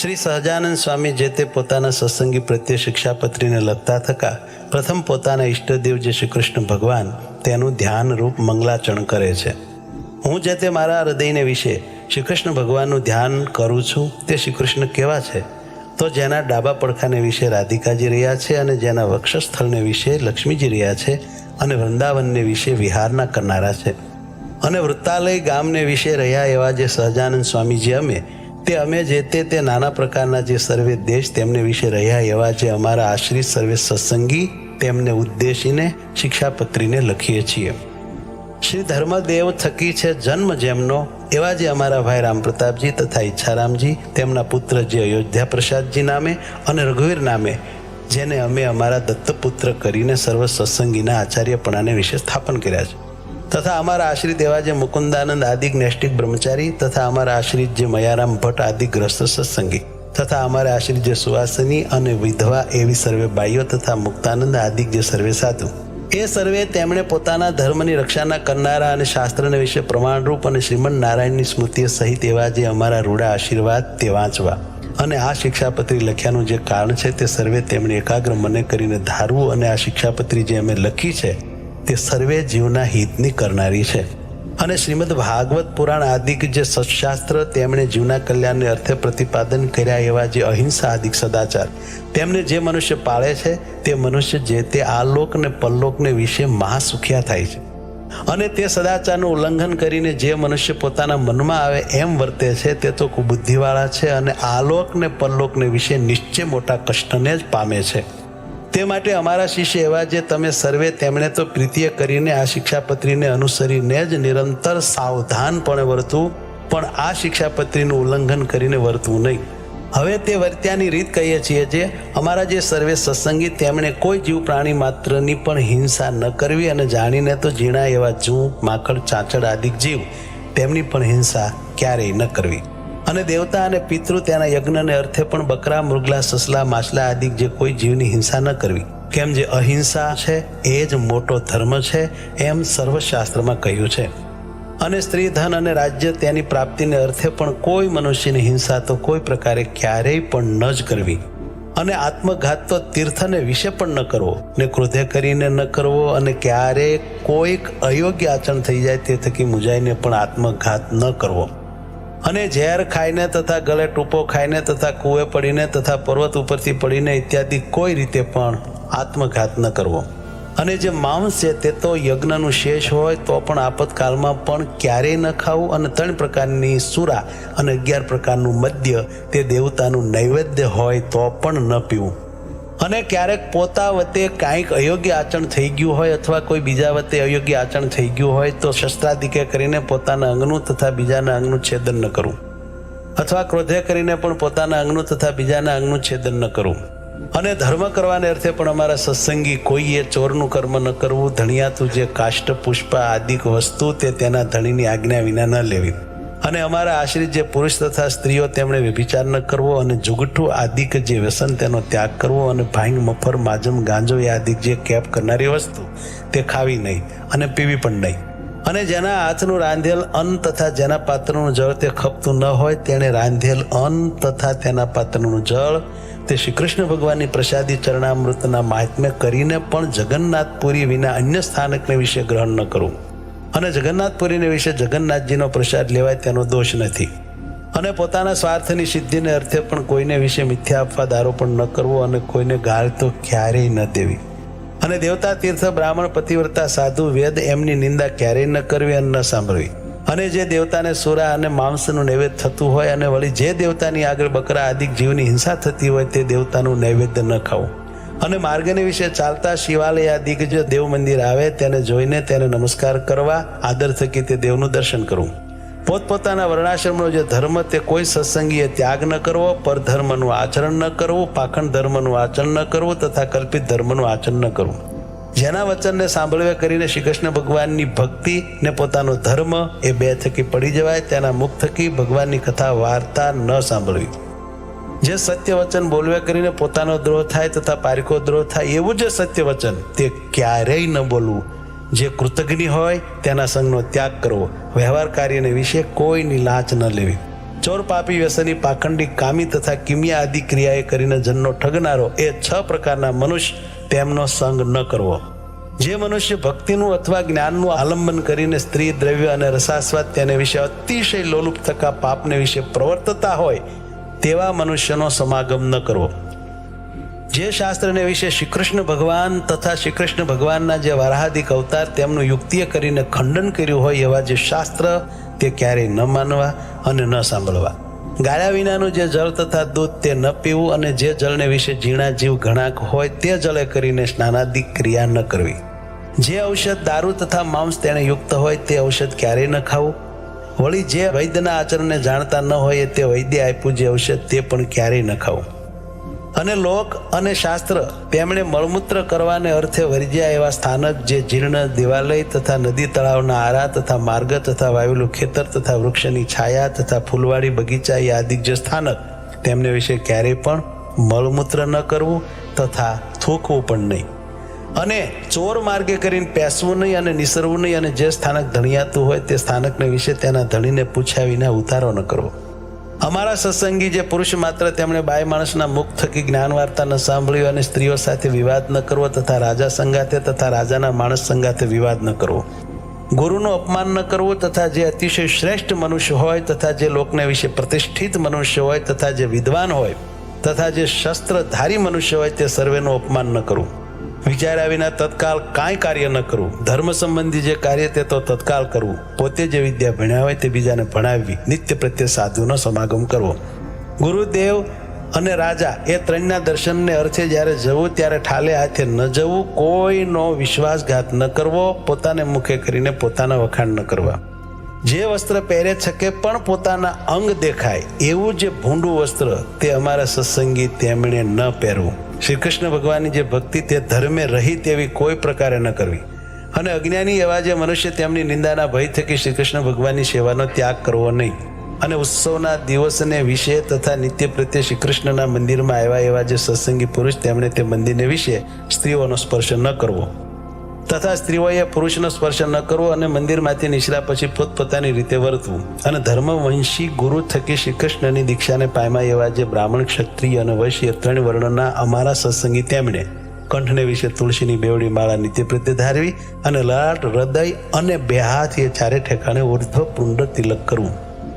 શ્રી સહજાનંદ સ્વામી જે તે પોતાના સત્સંગી પ્રત્યે શિક્ષાપત્રીને લખતા થકા પ્રથમ પોતાના ઈષ્ટદેવ જે શ્રી કૃષ્ણ ભગવાન તેનું ધ્યાન રૂપ મંગલાચરણ કરે છે. હું જે તે મારા હૃદયને વિશે શ્રી કૃષ્ણ ભગવાનનું ધ્યાન કરું છું તે શ્રી કૃષ્ણ કેવા છે? તો જેના ડાબા પડખાને વિશે રાધિકાજી રહ્યા છે અને જેના વક્ષસ્થળને વિશે લક્ષ્મીજી રહ્યા છે અને વૃંદાવનને વિશે વિહારના કરનારા છે અને વૃત્તાલય ગામને વિશે રહ્યા એવા જે સહજાનંદ સ્વામીજી અમે જે તે નાના પ્રકારના જે સર્વે દેશ તેમને વિશે રહ્યા એવા જે અમારા આશ્રિત સર્વે સત્સંગી તેમને ઉદ્દેશીને શિક્ષાપત્રીને લખીએ છીએ. શ્રી ધર્મદેવ થકી છે જન્મ જેમનો એવા જે અમારા ભાઈ રામપ્રતાપજી તથા ઈચ્છારામજી તેમના પુત્ર જે અયોધ્યા પ્રસાદજી નામે અને રઘુવીર નામે જેને અમે અમારા દત્તપુત્ર કરીને સર્વ સત્સંગીના આચાર્યપણાને વિશે સ્થાપન કર્યા છે તથા અમારા આશ્રિત એવા જે મુકુંદાનંદ આદિક નૈષ્ટિક બ્રહ્મચારી તથા અમારા આશ્રિત જે મયારામ ભટ્ટ આદિ ગ્રસ્ત સત્સંગી તથા અમારા આશ્રિત જે સુવાસની અને વિધવા એવી સર્વે બાઈઓ તથા મુક્તાનંદ આદિક જે સર્વે સાધુ એ સર્વે તેમણે પોતાના ધર્મની રક્ષાના કરનારા અને શાસ્ત્રને વિશે પ્રમાણરૂપ અને શ્રીમદ નારાયણની સ્મૃતિ સહિત એવા જે અમારા રૂડા આશીર્વાદ તે વાંચવા અને આ શિક્ષાપત્રી લખ્યાનું જે કારણ છે તે સર્વે તેમણે એકાગ્ર મને કરીને ધારવું અને આ શિક્ષાપત્રી જે અમે લખી છે તે સર્વે જીવના હિતની કરનારી છે અને શ્રીમદ ભાગવત પુરાણ આદિક જે સત્શાસ્ત્ર તેમણે જીવના કલ્યાણને અર્થે પ્રતિપાદન કર્યા એવા જે અહિંસા આદિક સદાચાર તેમને જે મનુષ્ય પાળે છે તે મનુષ્ય જે તે આલોક ને પરલોકને વિશે મહાસુખ્યા થાય છે અને તે સદાચારનું ઉલ્લંઘન કરીને જે મનુષ્ય પોતાના મનમાં આવે એમ વર્તે છે તે તો કુબુદ્ધિવાળા છે અને આલોક ને પરલોકને વિશે નિશ્ચય મોટા કષ્ટને જ પામે છે. તે માટે અમારા શિષ્ય એવા જે તમે સર્વે તેમણે તો પ્રીતિએ કરીને આ શિક્ષાપત્રીને અનુસરીને જ નિરંતર સાવધાનપણે વર્તવું પણ આ શિક્ષાપત્રીનું ઉલ્લંઘન કરીને વર્તવું નહીં. હવે તે વર્ત્યાની રીત કહીએ છીએ જે અમારા જે સર્વે સત્સંગી તેમણે કોઈ જીવ પ્રાણી માત્રની પણ હિંસા ન કરવી અને જાણીને તો ઝીણા એવા જૂ માકડ ચાંચડ આદિક જીવ તેમની પણ હિંસા ક્યારેય ન કરવી અને દેવતા અને પિતૃ તેના યજ્ઞને અર્થે પણ બકરા મૃગલા સસલા માછલા આદિક જે કોઈ જીવની હિંસા ન કરવી કેમ જે અહિંસા છે એ જ મોટો ધર્મ છે એમ સર્વશાસ્ત્રમાં કહ્યું છે. અને સ્ત્રી ધન અને રાજ્ય તેની પ્રાપ્તિને અર્થે પણ કોઈ મનુષ્યની હિંસા તો કોઈ પ્રકારે ક્યારેય પણ ન જ કરવી અને આત્મઘાત તો તીર્થને વિશે પણ ન કરવો ને ક્રોધે કરીને ન કરવો અને ક્યારેય કોઈક અયોગ્ય આચરણ થઈ જાય તે થકી મુજાઈને પણ આત્મઘાત ન કરવો અને ઝેર ખાઈને તથા ગળે ટૂંપો ખાઈને તથા કૂએ પડીને તથા પર્વત ઉપરથી પડીને ઇત્યાદિ કોઈ રીતે પણ આત્મઘાત ન કરવો અને જે માંસ છે તે તો યજ્ઞનું શેષ હોય તો પણ આપતકાળમાં પણ ક્યારેય ન ખાવું અને 3 પ્રકારની સુરા અને 11 પ્રકારનું મદ્ય તે દેવતાનું નૈવેદ્ય હોય તો પણ ન પીવું અને ક્યારેક પોતા વતે કાંઈક અયોગ્ય આચરણ થઈ ગયું હોય અથવા કોઈ બીજા વતે અયોગ્ય આચરણ થઈ ગયું હોય તો શસ્ત્રાદિકે કરીને પોતાના અંગનું તથા બીજાના અંગનું છેદન ન કરવું અથવા ક્રોધે કરીને પણ પોતાના અંગનું તથા બીજાના અંગનું છેદન ન કરવું અને ધર્મ કરવાને અર્થે પણ અમારા સત્સંગી કોઈએ ચોરનું કર્મ ન કરવું ધણિયાતું જે કાષ્ટ પુષ્પ આદિક વસ્તુ તે તેના ધણીની આજ્ઞા વિના ન લેવી અને અમારા આશ્રિત જે પુરુષ તથા સ્ત્રીઓ તેમણે વ્યભિચાર ન કરવો અને જુગઠ્ઠું આદિક જે વ્યસન તેનો ત્યાગ કરવો અને ભાંગ મફર માજમ ગાંજો એ આદિક જે કેપ કરનારી વસ્તુ તે ખાવી નહીં અને પીવી પણ નહીં અને જેના હાથનું રાંધેલ અન્ન તથા જેના પાત્રનું જળ તે ખપતું ન હોય તેણે રાંધેલ અન્ન તથા તેના પાત્રનું જળ તે શ્રી કૃષ્ણ ભગવાનની પ્રસાદી ચરણામૃતના મહાત્મ્ય કરીને પણ જગન્નાથપુરી વિના અન્ય સ્થાનકને વિશે ગ્રહણ ન કરવું અને જગન્નાથપુરીને વિશે જગન્નાથજીનો પ્રસાદ લેવાય તેનો દોષ નથી અને પોતાના સ્વાર્થની સિદ્ધિને અર્થે પણ કોઈને વિશે મિથ્યા અપવાદ આરોપણ ન કરવો અને કોઈને ગાળ તો ક્યારેય ન દેવી અને દેવતા તીર્થ બ્રાહ્મણ પતિવ્રતા સાધુ વેદ એમની નિંદા ક્યારેય ન કરવી અને ન સાંભળવી અને જે દેવતાને સુરા અને માંસનું નૈવેદ્ય થતું હોય અને વળી જે દેવતાની આગળ બકરા આદિક જીવની હિંસા થતી હોય તે દેવતાનું નૈવેદ્ય ન ખાવું અને માર્ગને વિશે ચાલતા શિવાલય આદિક જે દેવ મંદિર આવે તેને જોઈને તેને નમસ્કાર કરવા આદર થકી તે દેવનું દર્શન કરવું પોતપોતાના વર્ણાશ્રમનો જે ધર્મ તે કોઈ સત્સંગીએ ત્યાગ ન કરવો પરધર્મનું આચરણ ન કરવું પાખંડ ધર્મનું આચરણ ન કરવું તથા કલ્પિત ધર્મનું આચરણ ન કરવું જેના વચનને સાંભળવે કરીને શ્રી કૃષ્ણ ભગવાનની ભક્તિ ને પોતાનો ધર્મ એ 2 થકી પડી જવાય તેના મુખ થકી ભગવાનની કથા વાર્તા ન સાંભળવી જે સત્ય વચન બોલવે કરીને પોતાનો દ્રોહ થાય તથા પારિકો દ્રોહ થાય એવું જે સત્ય વચન તે ક્યારેય ન બોલવું જે કૃતજ્ઞ હોય તેના સંગનો ત્યાગ કરવો વ્યવહાર કાર્યને વિશે કોઈની લાંચ ન લેવી ચોર, પાપી, વ્યસની, પાખંડી, કામી તથા કિમિયા આદિ ક્રિયાએ કરીને જનનો ઠગનારો, એ 6 પ્રકારના મનુષ્ય તેમનો સંગ ન કરવો. જે મનુષ્ય ભક્તિનું અથવા જ્ઞાનનું આલંબન કરીને સ્ત્રી, દ્રવ્ય અને રસાસ્વાદ તેને વિશે અતિશય લોલુપ થકા પાપને વિશે પ્રવર્તતા હોય તેવા મનુષ્યનો સમાગમ ન કરવો. જે શાસ્ત્રને વિશે શ્રી કૃષ્ણ ભગવાન તથા શ્રી કૃષ્ણ ભગવાનના જે વારાહાદિક અવતાર તેમનું યુક્તિએ કરીને ખંડન કર્યું હોય એવા જે શાસ્ત્ર, તે ક્યારેય ન માનવા અને ન સાંભળવા. ગાળ્યા વિનાનું જે જળ તથા દૂધ તે ન પીવું, અને જે જળને વિશે ઝીણા જીવ ઘણાક હોય તે જળે કરીને સ્નાનાદિક ક્રિયા ન કરવી. જે ઔષધ, દારૂ તથા માંસ તેને યુક્ત હોય તે ઔષધ ક્યારેય ન ખાવું. વળી જે વૈદ્યના આચરણને જાણતા ન હોય તે વૈદ્ય આપ્યું જે ઔષધ તે પણ ક્યારેય ન ખાવું. અને લોક અને શાસ્ત્ર તેમણે મળમૂત્ર કરવાને અર્થે વર્જ્યા એવા સ્થાનક, જે જીર્ણ દેવાલય તથા નદી તળાવના આરા તથા માર્ગ તથા વાવેલું ખેતર તથા વૃક્ષની છાયા તથા ફૂલવાડી બગીચા એ આદિક જે સ્થાનક, તેમને વિશે ક્યારેય પણ મળમૂત્ર ન કરવું તથા થૂકવું પણ નહીં. અને ચોર માર્ગે કરીને પેસવું નહીં અને નિસરવું નહીં. અને જે સ્થાનક ધણિયાતું હોય તે સ્થાનકને વિશે તેના ધણીને પૂછ્યા વિના ઉતારો ન કરવો. અમારા સત્સંગી જે પુરુષ માત્ર તેમણે બાય માણસના મુખ થકી જ્ઞાન વાર્તા ન સાંભળ્યું, અને સ્ત્રીઓ સાથે વિવાદ ન કરવો તથા રાજા સંગાથે તથા રાજાના માણસ સંગાથે વિવાદ ન કરવો. ગુરુનું અપમાન ન કરવું તથા જે અતિશય શ્રેષ્ઠ મનુષ્ય હોય તથા જે લોકને વિશે પ્રતિષ્ઠિત મનુષ્ય હોય તથા જે વિદ્વાન હોય તથા જે શસ્ત્રધારી મનુષ્ય હોય તે સર્વેનું અપમાન ન કરવું. વિચાર્યા વિના તત્કાળ કાંઈ કાર્ય ન કરવું. ધર્મ સંબંધી જે કાર્ય તે તો તત્કાળ કરવું. પોતે જે વિદ્યા ભણ્યા હોય તે બીજાને ભણાવવી. નિત્ય પ્રત્યે સાધુનો સમાગમ કરવો. ગુરુદેવ અને રાજા એ ત્રણના દર્શનને અર્થે જ્યારે જવું ત્યારે ઠાલે હાથે ન જવું. કોઈનો વિશ્વાસઘાત ન કરવો. પોતાને મુખે કરીને પોતાના વખાણ ન કરવા. જે વસ્ત્ર પહેરે છકે પણ પોતાના અંગ દેખાય એવું જે ભૂંડું વસ્ત્ર તે અમારા સત્સંગી તેમણે ન પહેરવું. શ્રી કૃષ્ણ ભગવાનની જે ભક્તિ તે ધર્મે રહી તેવી કોઈ પ્રકારે ન કરવી. અને અજ્ઞાની એવા જે મનુષ્ય તેમની નિંદાના ભય થકી શ્રી કૃષ્ણ ભગવાનની સેવાનો ત્યાગ કરવો નહીં. અને ઉત્સવના દિવસને વિશે તથા નિત્ય પ્રત્યે શ્રી કૃષ્ણના મંદિરમાં આવ્યા એવા જે સત્સંગી પુરુષ તેમણે તે મંદિરને વિશે સ્ત્રીઓનો સ્પર્શ ન કરવો તથા સ્ત્રીઓએ પુરુષનો સ્પર્શ ન કરવો. અને મંદિરમાંથી નીકળ્યા પછી પોતપોતાની રીતે વર્તવું. અને ધર્મવંશી ગુરુ થકી શ્રી કૃષ્ણની દીક્ષાને પામ્યા એવા જે બ્રાહ્મણ, ક્ષત્રિય અને વૈશ્ય 3 વર્ણના અમારા સત્સંગી તેમણે કંઠને વિશે તુલસીની બેવડી માળા નિત્ય પ્રત્યે ધારવી. અને લાટ, હૃદય અને 2 હાથ એ ચારે ઠેકાણે ઉર્ધ્વ પુંડ તિલક કરવું.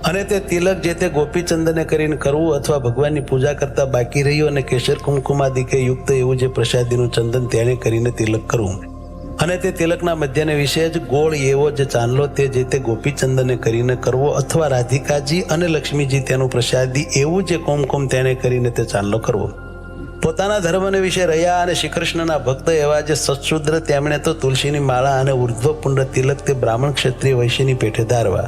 અને તે તિલક જે તે ગોપીચંદને કરીને કરવું અથવા ભગવાનની પૂજા કરતા બાકી રહ્યું અને કેસર કુમકુમાદિકે યુક્ત એવું જે પ્રસાદીનું ચંદન તેને કરીને તિલક કરવું. અને તે તિલકના મધ્યને વિશે જ ગોળ એવો જે ચાંદલો તે જે તે ગોપીચંદને કરીને કરવો અથવા રાધિકાજી અને લક્ષ્મીજી તેનું પ્રસાદી એવું જે કુમકુમ તેને કરીને તે ચાંદલો કરવો. પોતાના ધર્મને વિશે રહ્યા અને શ્રી કૃષ્ણના ભક્ત એવા જે સત્શુદ્ર તેમણે તો તુલસીની માળા અને ઉર્ધ્વપુંડ તિલક તે બ્રાહ્મણ, ક્ષત્રિય, વૈશ્યની પેઠે ધારવા.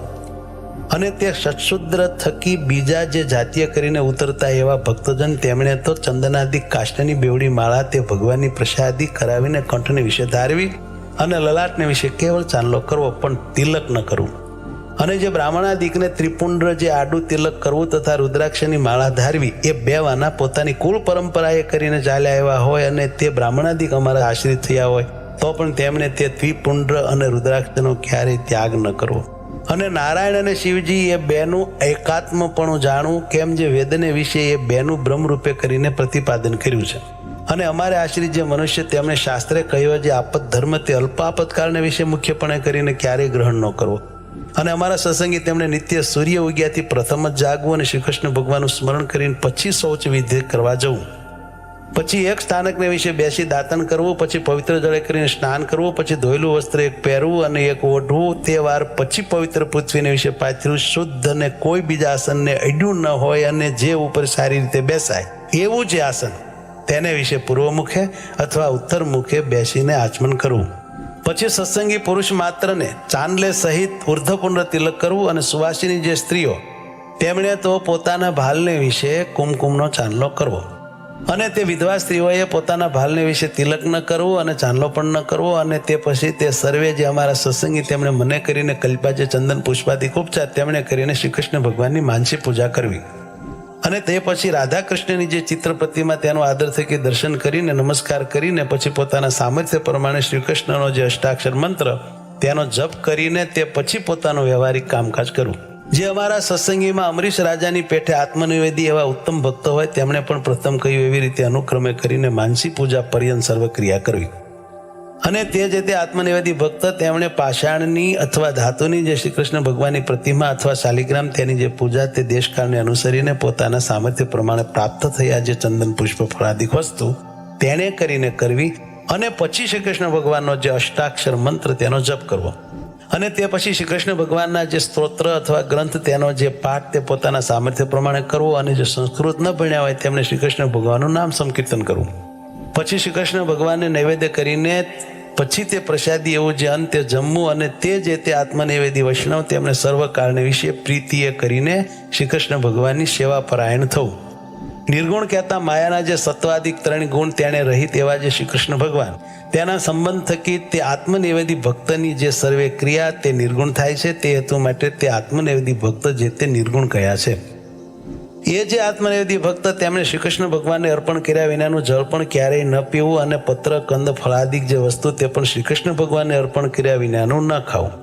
અને તે સત્શુદ્ર થકી બીજા જે જાતીય કરીને ઉતરતા એવા ભક્તજન તેમણે તો ચંદનાદિક કાષ્ટની બેવડી માળા તે ભગવાનની પ્રસાદી કરાવીને કંઠને વિશે ધારવી. અને લલાટને વિશે કેવળ ચાંદલો કરવો પણ તિલક ન કરવું. અને જે બ્રાહ્મણાદિકને ત્રિપુંડ જે આડું તિલક કરવું તથા રુદ્રાક્ષની માળા ધારવી એ 2 વાના પોતાની કુલ પરંપરાએ કરીને ચાલ્યા આવ્યા હોય અને તે બ્રાહ્મણાદિક અમારા આશ્રિત થયા હોય તો પણ તેમણે તે ત્રિપુંડ અને રુદ્રાક્ષનો ક્યારેય ત્યાગ ન કરવો. અને નારાયણ અને શિવજી એ 2નું એકાત્મપણું જાણવું, કેમ જે વેદને વિશે એ 2નું બ્રહ્મરૂપે કરીને પ્રતિપાદન કર્યું છે. અને અમારે આશ્રિત જે મનુષ્ય તેમણે શાસ્ત્રે કહ્યો જે આપત ધર્મ તે અલ્પ આપતકાળને વિશે મુખ્યપણે કરીને ક્યારેય ગ્રહણ ન કરવો. અને અમારા સત્સંગી તેમણે નિત્ય સૂર્ય ઉગ્યાથી પ્રથમ જ જાગવું અને શ્રી કૃષ્ણ ભગવાનનું સ્મરણ કરીને પછી શૌચ વિધિ કરવા જવું. પછી એક સ્થાનકને વિશે બેસી દાતન કરવું, પછી પવિત્ર જળે કરીને સ્નાન કરવું, પછી ધોયેલું વસ્ત્ર એક પહેરવું અને એક ઓઢવું. તે વાર પછી પવિત્ર પૃથ્વીને વિશે પાથર્યું શુદ્ધ અને કોઈ બીજા આસનને અડ્યું ન હોય અને જે ઉપર સારી રીતે બેસાય એવું જે આસન તેને વિશે પૂર્વ મુખે અથવા ઉત્તર મુખે બેસીને આચમન કરવું. પછી સત્સંગી પુરુષ માત્રને ચાંદલે સહિત ઉર્ધ્વપુંડ તિલક કરવું. અને સુવાસિની જે સ્ત્રીઓ તેમણે તો પોતાના ભાલને વિશે કુમકુમનો ચાંદલો કરવો. અને તે વિધવા સ્ત્રીઓએ પોતાના ભાલને વિશે તિલક ન કરવું અને ચાંદલો પણ ન કરવો. અને તે પછી તે સર્વે જે અમારા સત્સંગી તેમણે મને કરીને કલ્પા જે ચંદન પુષ્પાદિક ઉપચાર તેમણે કરીને શ્રી કૃષ્ણ ભગવાનની માનસી પૂજા કરવી. અને તે પછી રાધા કૃષ્ણની જે ચિત્ર પ્રતિમા તેનો આદર થકી દર્શન કરીને નમસ્કાર કરીને પછી પોતાના સામર્થ્ય પ્રમાણે શ્રી કૃષ્ણનો જે અષ્ટાક્ષર મંત્ર તેનો જપ કરીને તે પછી પોતાનું વ્યવહારિક કામકાજ કરવું. જે અમારા સત્સંગીમાં અમરીશ રાજાની પેઠે આત્મનિવેદી એવા ઉત્તમ ભક્તો હોય તેમણે પણ પ્રથમ કહ્યું એવી રીતે અનુક્રમે કરીને માનસી પૂજા પર્યંત સર્વ ક્રિયા કરવી. અને તે જે તે આત્મનિવેદી ભક્ત તેમણે પાષાણની અથવા ધાતુની જે શ્રી કૃષ્ણ ભગવાનની પ્રતિમા અથવા શાલિગ્રામ તેની જે પૂજા તે દેશકાળને અનુસરીને પોતાના સામર્થ્ય પ્રમાણે પ્રાપ્ત થયા જે ચંદન પુષ્પ ફળાદિક વસ્તુ તેણે કરીને કરવી. અને પછી શ્રી કૃષ્ણ ભગવાનનો જે અષ્ટાક્ષર મંત્ર તેનો જપ કરવો. અને તે પછી શ્રી કૃષ્ણ ભગવાનના જે સ્તોત્ર અથવા ગ્રંથ તેનો જે પાઠ તે પોતાના સામર્થ્ય પ્રમાણે કરવો. અને જે સંસ્કૃત ન ભણ્યા હોય તેમણે શ્રી કૃષ્ણ ભગવાનનું નામ સંકીર્તન કરવું. પછી શ્રી કૃષ્ણ ભગવાનને નૈવેદ્ય કરીને પછી તે પ્રસાદી એવું જે અંતે જમવું. અને તે જે તે આત્મનિવેદી વૈષ્ણવ તેમણે સર્વકાળને વિશે પ્રીતિએ કરીને શ્રી કૃષ્ણ ભગવાનની સેવા પરાયણ થવું. નિર્ગુણ કહેતા માયાના જે સત્વાદિક 3 ગુણ તેણે રહિત એવા જે શ્રી કૃષ્ણ ભગવાન તેના સંબંધ થકી તે આત્મનિવેદી ભક્તની જે સર્વે ક્રિયા તે નિર્ગુણ થાય છે. તે હેતુ માટે તે આત્મનિવેદી ભક્ત જે તે નિર્ગુણ કયા છે. એ જે આત્મનિવેદી ભક્ત તેમણે શ્રી કૃષ્ણ ભગવાનને અર્પણ કર્યા વિનાનું જળ પણ ક્યારેય ન પીવું. અને પત્ર કંદ ફળાદિક જે વસ્તુ તે પણ શ્રી કૃષ્ણ ભગવાનને અર્પણ કર્યા વિનાનું ન ખાવું.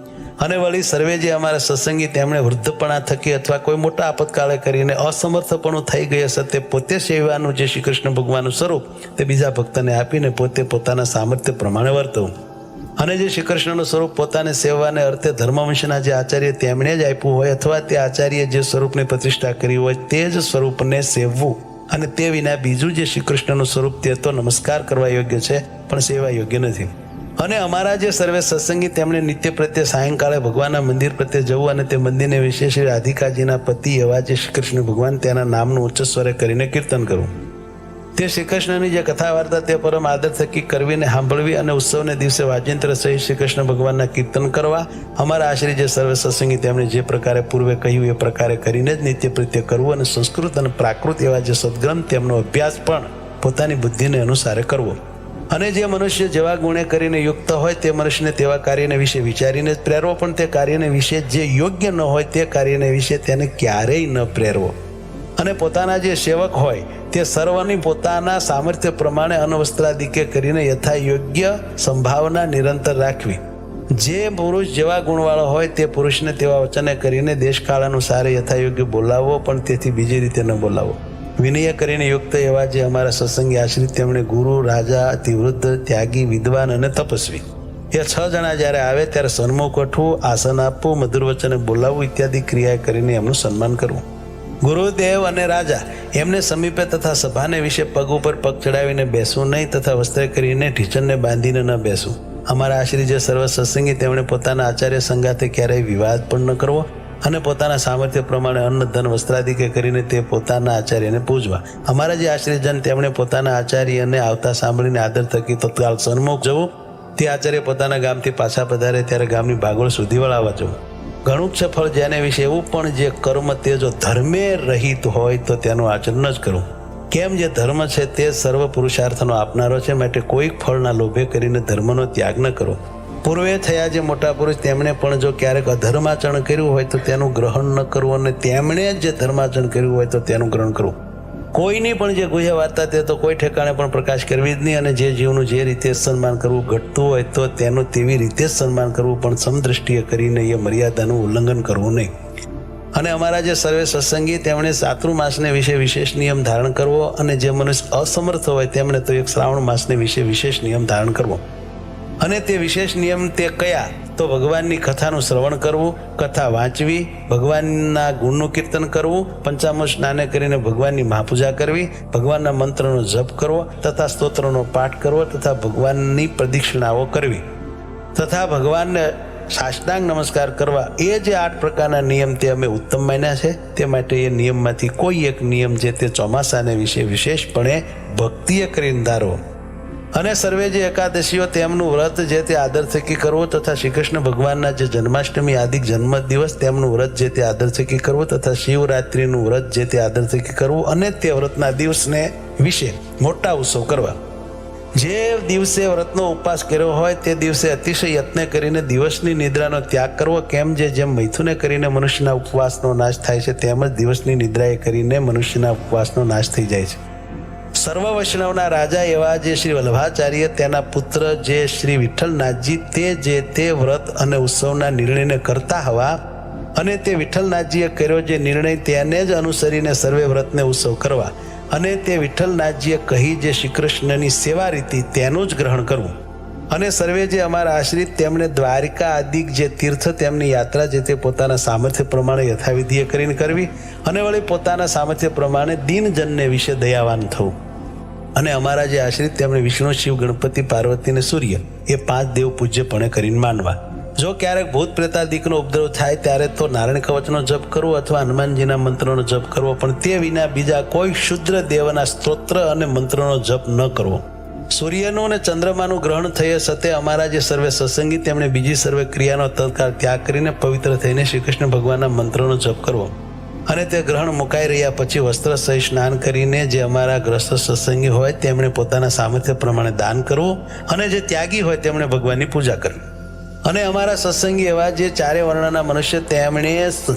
અને વળી સર્વે જે અમારા સત્સંગી તેમણે વૃદ્ધપણા થકી અથવા કોઈ મોટા આપતકાળે કરીને અસમર્થપણું થઈ ગઈ હશે તે પોતે સેવાનું જે શ્રી કૃષ્ણ ભગવાનનું સ્વરૂપ તે બીજા ભક્તને આપીને પોતે પોતાના સામર્થ્ય પ્રમાણે વર્તવું. અને જે શ્રી કૃષ્ણનું સ્વરૂપ પોતાને સેવાને અર્થે ધર્મવંશના જે આચાર્ય તેમણે જ આપ્યું હોય અથવા તે આચાર્ય જે સ્વરૂપની પ્રતિષ્ઠા કરી હોય તે જ સ્વરૂપને સેવવું. અને તે વિના બીજું જે શ્રી કૃષ્ણનું સ્વરૂપ તે તો નમસ્કાર કરવા યોગ્ય છે પણ સેવા યોગ્ય નથી. અને અમારા જે સર્વે સત્સંગી તેમણે નિત્ય પ્રત્યે સાયંકાળે ભગવાનના મંદિર પ્રત્યે જવું. અને તે મંદિરને વિશે શ્રી રાધિકાજીના પતિ એવા જે શ્રી કૃષ્ણ ભગવાન તેના નામનું ઉચ્ચ સ્વરે કરીને કીર્તન કરવું. તે શ્રી કૃષ્ણની જે કથા વાર્તા તે પરમ આદર થકી કરવીને સાંભળવી. અને ઉત્સવને દિવસે વાજિંત્ર સહિત શ્રી કૃષ્ણ ભગવાનના કીર્તન કરવા. અમારા આશ્રી જે સર્વે સત્સંગી તેમણે જે પ્રકારે પૂર્વે કહ્યું એ પ્રકારે કરીને જ નિત્ય પ્રત્યે કરવું. અને સંસ્કૃત અને પ્રાકૃત એવા જે સદગ્રંથ તેમનો અભ્યાસ પણ પોતાની બુદ્ધિને અનુસારે કરવો. અને જે મનુષ્ય જેવા ગુણે કરીને યુક્ત હોય તે મનુષ્યને તેવા કાર્યને વિશે વિચારીને જ પ્રેરવો. પણ તે કાર્યને વિશે જે યોગ્ય ન હોય તે કાર્યને વિશે તેને ક્યારેય ન પ્રેરવો. અને પોતાના જે સેવક હોય તે સર્વની પોતાના સામર્થ્ય પ્રમાણે અનવસ્ત્રાદિકે કરીને યથા યોગ્ય સંભાવના નિરંતર રાખવી. જે પુરુષ જેવા ગુણવાળો હોય તે પુરુષને તેવા વચને કરીને દેશકાળ અનુસારે યથા યોગ્ય બોલાવવો. પણ તેથી બીજી રીતે ન બોલાવવો. વિનય કરીને યુક્ત એવા જે અમારા સત્સંગી આશ્રિત તેમણે ગુરુ, રાજા, અતિવૃદ્ધ, ત્યાગી, વિદ્વાન અને તપસ્વી એ 6 જણા જ્યારે આવે ત્યારે સન્મુખ ઉઠવું, આસન આપવું, મધુર વચને બોલાવવું ઇત્યાદિ ક્રિયા કરીને એમનું સન્માન કરવું. ગુરુદેવ અને રાજા એમને સમીપે તથા સભાને વિશે પગ ઉપર પગ ચડાવીને બેસવું નહીં. તથા વસ્ત્ર કરીને ઢીચણને બાંધીને ન બેસવું. અમારા આશ્રિત જે સર્વ સત્સંગી તેમણે પોતાના આચાર્ય સંગાથે ક્યારેય વિવાદ પણ ન કરવો. અને પોતાના સામર્થ્ય પ્રમાણે અન્ન ધન વસ્ત્રાદિકે કરીને તે પોતાના આચાર્યને પૂજવા. અમારા જે આશ્રયજન તેમણે પોતાના આચાર્યને આવતા સાંભળીને આદર થકી તત્કાળ સન્મુખ જવું. તે આચાર્ય પોતાના ગામથી પાછા પધારે ત્યારે ગામની ભાગોળ સુધી વળાવવા જવું. ઘણું જ સફળ જેને વિશે એવું પણ જે કર્મ તે જો ધર્મે રહિત હોય તો તેનું આચરણ જ કરવું. કેમ જે ધર્મ છે તે સર્વ પુરુષાર્થનો આપનારો છે. માટે કોઈક ફળના લોભે કરીને ધર્મનો ત્યાગ ન કરો. પૂર્વે થયા જે મોટા પુરુષ તેમણે પણ જો ક્યારેક અધર્માચરણ કર્યું હોય તો તેનું ગ્રહણ ન કરવું. અને તેમણે જે ધર્માચરણ કર્યું હોય તો તેનું ગ્રહણ કરવું. કોઈની પણ જે ગુહ્ય વાર્તા તે તો કોઈ ઠેકાણે પણ પ્રકાશ કરવી જ નહીં. અને જે જીવનું જે રીતે સન્માન કરવું ઘટતું હોય તો તેનું તેવી રીતે જ સન્માન કરવું. પણ સમદ્રષ્ટિએ કરીને એ મર્યાદાનું ઉલ્લંઘન કરવું નહીં. અને અમારા જે સર્વે સત્સંગી તેમણે ચાતુર્માસને વિશે વિશેષ નિયમ ધારણ કરવો. અને જે મનુષ્ય અસમર્થ હોય તેમણે તો એક શ્રાવણ માસને વિશે વિશેષ નિયમ ધારણ કરવો. અને તે વિશેષ નિયમ તે કયા તો ભગવાનની કથાનું શ્રવણ કરવું, કથા વાંચવી, ભગવાનના ગુણનું કીર્તન કરવું, પંચામૃત સ્નાને કરીને ભગવાનની મહાપૂજા કરવી, ભગવાનના મંત્રનો જપ કરવો તથા સ્તોત્રનો પાઠ કરવો તથા ભગવાનની પ્રદક્ષિણાઓ કરવી તથા ભગવાનને સાષ્ટાંગ નમસ્કાર કરવા. એ જે 8 પ્રકારના નિયમ તે અમે ઉત્તમ માન્યા છે. તે માટે એ નિયમમાંથી કોઈ એક નિયમ જે તે ચોમાસાને વિશે વિશેષપણે ભક્તિએ કરીને ધારવો. અને સર્વે જે એકાદશીઓ તેમનું વ્રત જે તે આદર થકી કરવું તથા શ્રી કૃષ્ણ ભગવાનના જે જન્માષ્ટમી આદિ જન્મ દિવસ તેમનું વ્રત જે તે આદર થકી કરવું તથા શિવરાત્રિનું વ્રત જે તે આદર થકી કરવું. અને તે વ્રતના દિવસને વિશે મોટા ઉત્સવ કરવા. જે દિવસે વ્રતનો ઉપવાસ કર્યો હોય તે દિવસે અતિશય યત્ન કરીને દિવસની નિદ્રાનો ત્યાગ કરવો. કેમ જેમ મૈથુને કરીને મનુષ્યના ઉપવાસનો નાશ થાય છે તેમ જ દિવસની નિદ્રાએ કરીને મનુષ્યના ઉપવાસનો નાશ થઈ જાય છે. સર્વ વૈષ્ણવના રાજા એવા જે શ્રી વલ્લભાચાર્ય તેના પુત્ર જે શ્રી વિઠ્ઠલનાથજી તે જે તે વ્રત અને ઉત્સવના નિર્ણયને કરતા હવા અને તે વિઠ્ઠલનાથજીએ કર્યો જે નિર્ણય તેને જ અનુસરીને સર્વે વ્રતને ઉત્સવ કરવા અને તે વિઠ્ઠલનાથજીએ કહી જે શ્રી કૃષ્ણની સેવા રીતિ તેનું જ ગ્રહણ કરવું અને સર્વે જે અમારા આશ્રિત તેમણે દ્વારિકા આદિક જે તીર્થ તેમની યાત્રા જે તે પોતાના સામર્થ્ય પ્રમાણે યથાવિધિએ કરીને કરવી અને વળી પોતાના સામર્થ્ય પ્રમાણે દીનજનને વિશે દયાવાન થવું અને અમારા જે આશ્રિત તેમણે વિષ્ણુ શિવ ગણપતિ પાર્વતી અને સૂર્ય એ 5 દેવ પૂજ્યપણે કરીને માનવા. જો ક્યારેક ભૂત પ્રેતાદિકનો ઉપદ્રવ થાય ત્યારે તો નારાયણ કવચનો જપ કરવો અથવા હનુમાનજીના મંત્રોનો જપ કરવો, પણ તે વિના બીજા કોઈ શુદ્ર દેવના સ્તોત્ર અને મંત્રોનો જપ ન કરવો. સૂર્યનું અને ચંદ્રમાનું ગ્રહણ થયે સતે અમારા જે સર્વે સત્સંગી તેમણે બીજી સર્વે ક્રિયાનો તત્કાળ ત્યાગ કરીને પવિત્ર થઈને શ્રી કૃષ્ણ ભગવાનના મંત્રોનો જપ કરવો અને તે ગ્રહણ મુકાઈ રહ્યા પછી વસ્ત્ર સહિત સ્નાન કરીને જે અમારા ગ્રસ્ત સત્સંગી હોય તેમણે પોતાના સામર્થ્ય પ્રમાણે દાન કરવું અને જે ત્યાગી હોય તેમણે ભગવાનની પૂજા કરવી. અને અમારા સત્સંગી એવા જે 4 વર્ણના મનુષ્ય તેમણે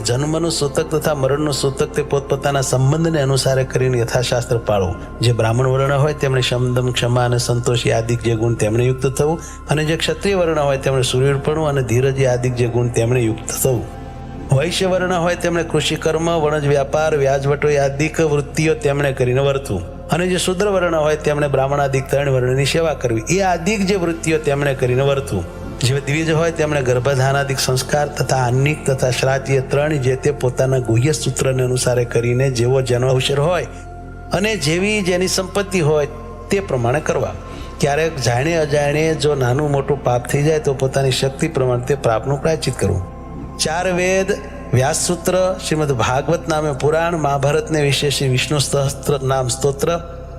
જન્મનું સૂતક તથા મરણનું સૂતક તે પોતપોતાના સંબંધને અનુસારે કરીને યથાશાસ્ત્ર પાળવું. જે બ્રાહ્મણ વર્ણ હોય તેમણે શમદમ ક્ષમા અને સંતોષી આદિક જે ગુણ તેમણે યુક્ત થવું અને જે ક્ષત્રિય વર્ણ હોય તેમણે સૂર્યપણું અને ધીરજી આદિક જે ગુણ તેમણે યુક્ત થવું. વૈશ્ય વર્ણ હોય તેમણે કૃષિ કર્મ, વણજ વ્યાપાર, વ્યાજવટો આદિક વૃત્તિઓ તેમણે કરીને વર્તવું અને જે શુદ્ર વર્ણ હોય તેમણે બ્રાહ્મણાદિક 3 વર્ણની સેવા કરવી એ આદિક જે વૃત્તિઓ તેમણે કરીને વર્તવું. જે દ્વિજ હોય તેમણે ગર્ભધાનાદિક સંસ્કાર તથા આન્નિક તથા શ્રાદ્ધ 3 જે તે પોતાના ગુહ્ય સૂત્રને અનુસારે કરીને જેવો જેનો અવસર હોય અને જેવી જેની સંપત્તિ હોય તે પ્રમાણે કરવા. ક્યારેક જાણે અજાણે જો નાનું મોટું પાપ થઈ જાય તો પોતાની શક્તિ પ્રમાણે તે પાપનું પ્રાયશ્ચિત કરવું. 4 વેદ, વ્યાસસૂત્ર, શ્રીમદ ભાગવત નામે પુરાણ, મહાભારતને વિશે શ્રી વિષ્ણુ સહસ્ત્ર નામ સ્તોત્ર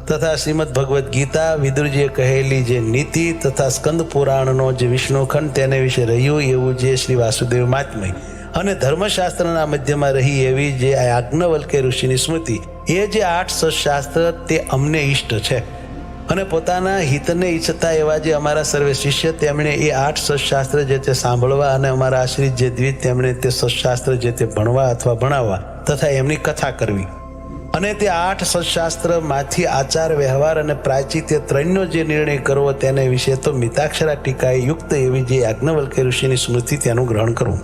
તથા શ્રીમદ ભગવદ્ ગીતા, વિદુરજીએ કહેલી જે નીતિ તથા સ્કંદ પુરાણનો જે વિષ્ણુખંડ તેને વિશે રહ્યું એવું જે શ્રી વાસુદેવ મહાત્મય અને ધર્મશાસ્ત્રના મધ્યમાં રહી એવી જે યાજ્ઞવલ્ક્ય ઋષિની સ્મૃતિ એ જે 8 સત્શાસ્ત્ર તે અમને ઈષ્ટ છે. અને પોતાના હિતને ઈચ્છતા એવા જે અમારા સર્વે શિષ્ય તેમણે એ 8 સત્શાસ્ત્ર જે તે સાંભળવા અને અમારા આશ્રિત જે દ્વિજ તેમણે તે સત્શાસ્ત્ર જે તે ભણવા અથવા ભણાવવા તથા એમની કથા કરવી અને તે 8 સત્શાસ્ત્રમાંથી આચાર વ્યવહાર અને પ્રાયશ્ચિત્ય 3નો જે નિર્ણય કરવો તેને વિશે તો મિતાક્ષરા ટીકાએ યુક્ત એવી જે યાજ્ઞવલ્ક્ય ઋષિની સ્મૃતિ તેનું ગ્રહણ કરવું.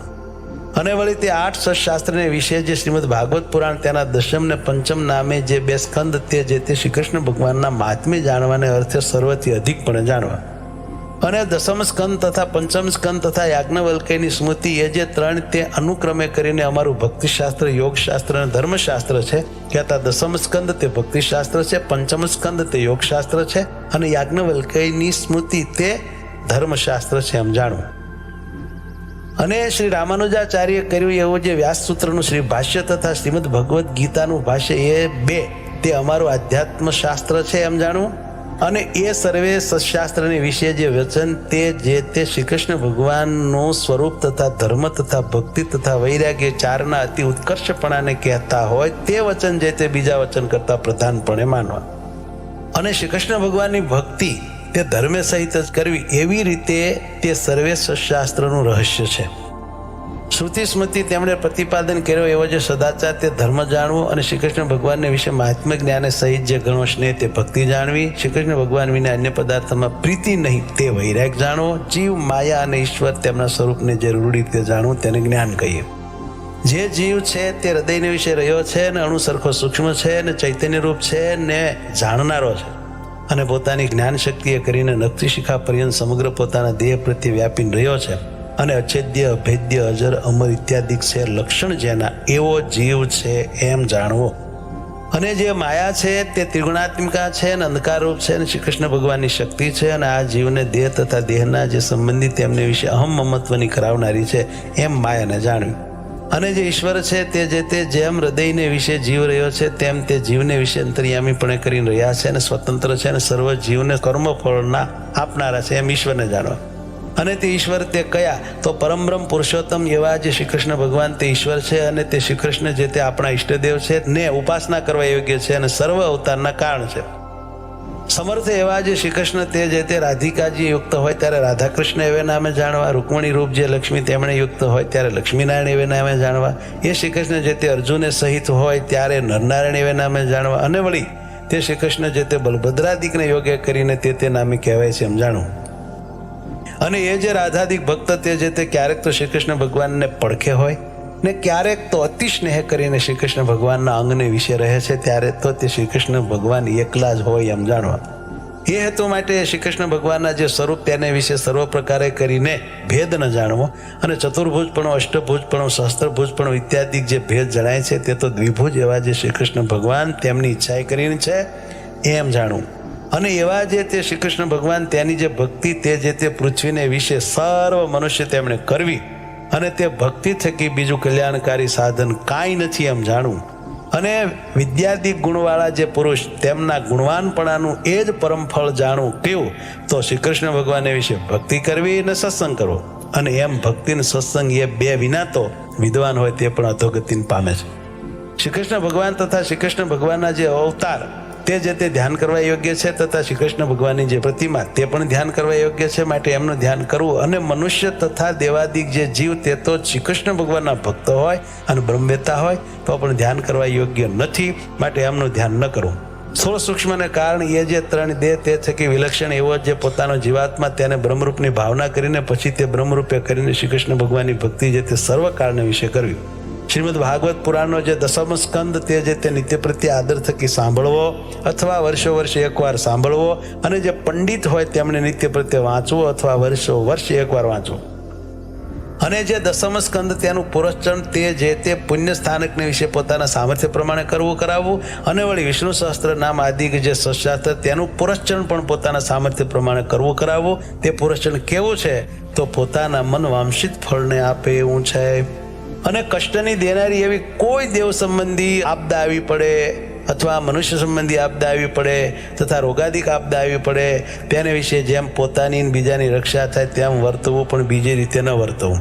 અને વળી તે 8 સત્શાસ્ત્રને વિશે જે શ્રીમદ ભાગવત પુરાણ તેના 10મ ને 5મ નામે જે 2 સ્કંદ તે જે તે શ્રી કૃષ્ણ ભગવાનના મહાત્મ્ય જાણવાને અર્થે સર્વથી અધિકપણે જાણવા અને 10મ સ્કંદ તથા 5મ સ્કંદ તથા યાજ્ઞવલ્ક્યની સ્મૃતિ એ જે 3 તે અનુક્રમે કરીને અમારું ભક્તિશાસ્ત્ર, યોગશાસ્ત્ર અને ધર્મશાસ્ત્ર છે. કહેતા 10મ સ્કંદ તે ભક્તિશાસ્ત્ર છે, 5મ સ્કંદ તે યોગશાસ્ત્ર છે અને યાજ્ઞવલ્ક્યની સ્મૃતિ તે ધર્મશાસ્ત્ર છે એમ જાણવું. અને શ્રી રામાનુજાચાર્ય કર્યું એવું જે વ્યાસસૂત્રનું શ્રી ભાષ્ય તથા શ્રીમદ ભગવદ્ ગીતાનું ભાષ્ય એ 2 તે અમારું આધ્યાત્મ શાસ્ત્ર છે એમ જાણવું. અને એ સર્વે સત્શાસ્ત્રની વિશે જે વચન તે જે તે શ્રી કૃષ્ણ ભગવાનનું સ્વરૂપ તથા ધર્મ તથા ભક્તિ તથા વૈરાગ્ય 4ના અતિ ઉત્કર્ષપણાને કહેતા હોય તે વચન જે તે બીજા વચન કરતા પ્રધાનપણે માનવા. અને શ્રી કૃષ્ણ ભગવાનની ભક્તિ તે ધર્મે સહિત જ કરવી એવી રીતે તે સર્વે સત્શાસ્ત્રનું રહસ્ય છે. શ્રુતિ સ્મૃતિ તેમણે પ્રતિપાદન કર્યો એવો જે સદાચાર તે ધર્મ જાણવો અને શ્રી કૃષ્ણ ભગવાનને વિશે મહાત્મ્ય જ્ઞાને સહિત જે ગણો સ્નેહ તે ભક્તિ જાણવી. શ્રી કૃષ્ણ ભગવાન વિના અન્ય પદાર્થમાં પ્રીતિ નહીં તે વૈરાગ જાણવો. જીવ, માયા અને ઈશ્વર તેમના સ્વરૂપને જે રૂઢ રીતે જાણવું તેને જ્ઞાન કહીએ. જે જીવ છે તે હૃદયને વિશે રહ્યો છે ને અણુ સરખો સૂક્ષ્મ છે ને ચૈતન્ય રૂપ છે ને જાણનારો છે અને પોતાની જ્ઞાન શક્તિએ કરીને નખથી શિખા પર્યંત સમગ્ર પોતાના દેહ પ્રત્યે વ્યાપીને રહ્યો છે અને અછેદ્ય, અભેદ્ય, અજર, અમર ઇત્યાદિક છે લક્ષણ જેના એવો જીવ છે એમ જાણવો. અને જે માયા છે તે ત્રિગુણાત્મિકા છે અને અંધકારરૂપ છે અને શ્રી કૃષ્ણ ભગવાનની શક્તિ છે અને આ જીવને દેહ તથા દેહના જે સંબંધી તેમને વિશે અહમ મમત્વની કરાવનારી છે એમ માયાને જાણવી. અને જે ઈશ્વર છે તે જે તે જેમ હૃદયને વિશે જીવ રહ્યો છે તેમ તે જીવને વિશે અંતર્યામીપણે કરીને રહ્યા છે અને સ્વતંત્ર છે અને સર્વ જીવને કર્મફળના આપનારા છે એમ ઈશ્વરને જાણવા. અને તે ઈશ્વર તે કયા તો પરમબ્રહ્મ પુરુષોત્તમ એવા જે શ્રી કૃષ્ણ ભગવાન તે ઈશ્વર છે અને તે શ્રી કૃષ્ણ જે તે આપણા ઈષ્ટદેવ છે ને ઉપાસના કરવા યોગ્ય છે અને સર્વ અવતારના કારણ છે. સમર્થ એવા જે શ્રી કૃષ્ણ તે જે તે રાધિકાજી યુક્ત હોય ત્યારે રાધાકૃષ્ણ એવે નામે જાણવા. રૂકમણી રૂપ જે લક્ષ્મી તેમણે યુક્ત હોય ત્યારે લક્ષ્મીનારાયણ એવે નામે જાણવા. એ શ્રી કૃષ્ણ જે તે અર્જુને સહિત હોય ત્યારે નરનારાયણ એવે નામે જાણવા. અને વળી તે શ્રી કૃષ્ણ જે તે બલભદ્રાદિકને યોગ્ય કરીને તે નામે કહેવાય છે એમ જાણવું. અને એ જે રાધાદિક ભક્ત તે જે તે ક્યારેક તો શ્રી કૃષ્ણ ભગવાનને પડખે હોય, ને ક્યારેક તો અતિ સ્નેહ કરીને શ્રી કૃષ્ણ ભગવાનના અંગને વિશે રહે છે, ત્યારે તો તે શ્રી કૃષ્ણ ભગવાન એકલા જ હોય એમ જાણવા. એ હેતુ માટે શ્રી કૃષ્ણ ભગવાનના જે સ્વરૂપ તેને વિશે સર્વ પ્રકારે કરીને ભેદ ન જાણવો, અને ચતુર્ભુજપણો, અષ્ટભુજપણો, સહસ્ત્રભુજપણો ઇત્યાદિ જે ભેદ જણાય છે તે તો દ્વિભુજ એવા જે શ્રી કૃષ્ણ ભગવાન તેમની ઈચ્છાએ કરીને છે એમ જાણવું. અને એવા જે તે શ્રી કૃષ્ણ ભગવાન તેની જે ભક્તિ તે જે તે પૃથ્વીને વિશે સર્વ મનુષ્ય તેમણે કરવી, અને તે ભક્તિ થકી બીજું કલ્યાણકારી સાધન કાંઈ નથી એમ જાણવું. અને વિદ્યાદિક ગુણવાળા જે પુરુષ તેમના ગુણવાનપણાનું એ જ પરમ ફળ જાણવું કેવું, તો શ્રી કૃષ્ણ ભગવાન વિશે ભક્તિ કરવી અને સત્સંગ કરવો. અને એમ ભક્તિ અને સત્સંગ એ બે વિના તો વિદ્વાન હોય તે પણ અધોગતિને પામે છે. શ્રી કૃષ્ણ ભગવાન તથા શ્રી કૃષ્ણ ભગવાનના જે અવતાર તે જે તે ધ્યાન કરવા યોગ્ય છે, તથા શ્રી કૃષ્ણ ભગવાનની જે પ્રતિમા તે પણ ધ્યાન કરવા યોગ્ય છે. માટે એમનું ધ્યાન કરવું. અને મનુષ્ય તથા દેવાદિક જે જીવ તે તો શ્રી કૃષ્ણ ભગવાનના ભક્ત હોય અને બ્રહ્મવેતા હોય તો પણ ધ્યાન કરવા યોગ્ય નથી, માટે એમનું ધ્યાન ન કરવું. સ્થૂળ સૂક્ષ્મને કારણ એ જે ત્રણ દેહ તે થકી વિલક્ષણ એવો જે પોતાનો જીવાત્મા તેને બ્રહ્મરૂપની ભાવના કરીને પછી તે બ્રહ્મરૂપે કરીને શ્રી કૃષ્ણ ભગવાનની ભક્તિ જે તે સર્વ કાળને વિશે કરવી. શ્રીમદ ભાગવત પુરાણનો જે દસમ સ્કંદ તે જે તે નિત્ય પ્રત્યે આદર થકી સાંભળવો, અથવા વર્ષો વર્ષે એકવાર સાંભળવો, અને જે પંડિત હોય તેમણે નિત્ય પ્રત્યે વાંચવું, અથવા વર્ષો વર્ષે એકવાર વાંચવું. અને જે દસમ સ્કંદ તેનું પુરસ્ચરણ તે જે તે પુણ્ય સ્થાનકને વિશે પોતાના સામર્થ્ય પ્રમાણે કરાવવું. અને વળી વિષ્ણુ સહસ્ત્ર નામ આદિ જે સશાસ્ત્ર તેનું પુરસ્ચરણ પણ પોતાના સામર્થ્ય પ્રમાણે કરાવવું. તે પુરસ્ચરણ કેવું છે, તો પોતાના મન વાંશિત ફળને આપે એવું છે. અને કષ્ટની દેનારી એવી કોઈ દેવ સંબંધી આપદા આવી પડે, અથવા મનુષ્ય સંબંધી આપદા આવી પડે, તથા રોગાદિક આપદા આવી પડે, તેને વિશે જેમ પોતાની બીજાની રક્ષા થાય તેમ વર્તવું, પણ બીજી રીતે ન વર્તવું.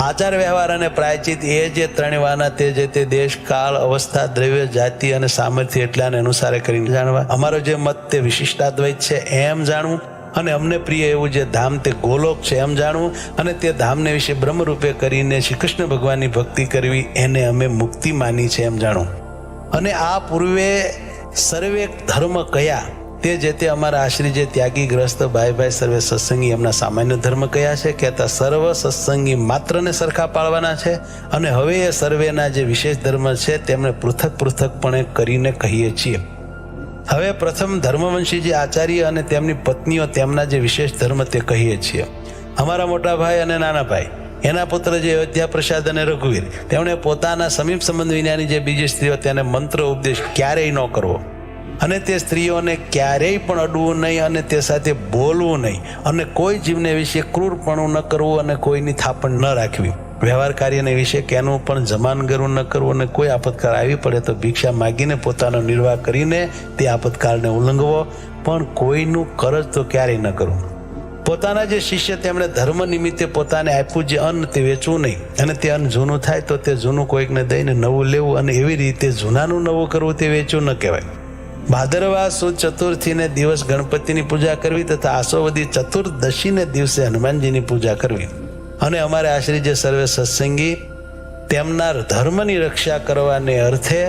આચાર વ્યવહાર અને પ્રાયચિત એ જે ત્રણ વાના તે જે તે દેશ, કાળ, અવસ્થા, દ્રવ્ય, જાતિ અને સામર્થ્ય એટલાને અનુસારે કરીને જાણવા. અમારો જે મત તે વિશિષ્ટાદ્વૈત છે એમ જાણવું. અને અમને પ્રિય એવું જે ધામ તે ગોલોક છે એમ જાણવું. અને તે ધામને વિશે બ્રહ્મરૂપે કરીને શ્રી કૃષ્ણ ભગવાનની ભક્તિ કરવી, એને અમે મુક્તિ માની છે એમ જાણવું. અને આ પૂર્વે સર્વે ધર્મ કયા તે જે તે અમારા આશ્રી જે ત્યાગી ગ્રસ્ત ભાઈ સર્વે સત્સંગી એમના સામાન્ય ધર્મ કયા છે, કહેતા સર્વ સત્સંગી માત્રને સરખા પાળવાના છે. અને હવે એ સર્વેના જે વિશેષ ધર્મ છે તેમને પૃથક પૃથકપણે કરીને કહીએ છીએ. હવે પ્રથમ ધર્મવંશી જે આચાર્ય અને તેમની પત્નીઓ તેમના જે વિશેષ ધર્મ તે કહીએ છીએ. અમારા મોટા ભાઈ અને નાના ભાઈ, એના પુત્ર જે અયોધ્યા પ્રસાદ અને રઘુવીર, તેમણે પોતાના સમીપ સંબંધ વિનાની જે બીજી સ્ત્રીઓ તેને મંત્ર ઉપદેશ ક્યારેય ન કરવો, અને તે સ્ત્રીઓને ક્યારેય પણ અડવું નહીં, અને તે સાથે બોલવું નહીં, અને કોઈ જીવને વિશે ક્રૂરપણું ન કરવું, અને કોઈની થાપણ ન રાખવી. વ્યવહાર કાર્યને વિશે કેનું પણ જમાનગરું ન કરવું, અને કોઈ આપતકાળ આવી પડે તો ભિક્ષા માગીને પોતાનો નિર્વાહ કરીને તે આપતકાળને ઉલ્લંઘવો, પણ કોઈનું કરજ તો ક્યારેય ન કરવું. પોતાના જે શિષ્ય તેમણે ધર્મ નિમિત્તે પોતાને આપ્યું જે અન્ન તે વેચવું નહીં, અને તે અન્ન જૂનું થાય તો તે જૂનું કોઈકને દઈને નવું લેવું, અને એવી રીતે જૂનાનું નવું કરવું તે વેચવું ન કહેવાય. ભાદરવા સુદ ચતુર્થીને દિવસ ગણપતિની પૂજા કરવી, તથા આસોવદી ચતુર્દશીને દિવસે હનુમાનજીની પૂજા કરવી. અને અમારે આશ્રી જે સર્વે સત્સંગી તેમના ધર્મની રક્ષા કરવાને અર્થે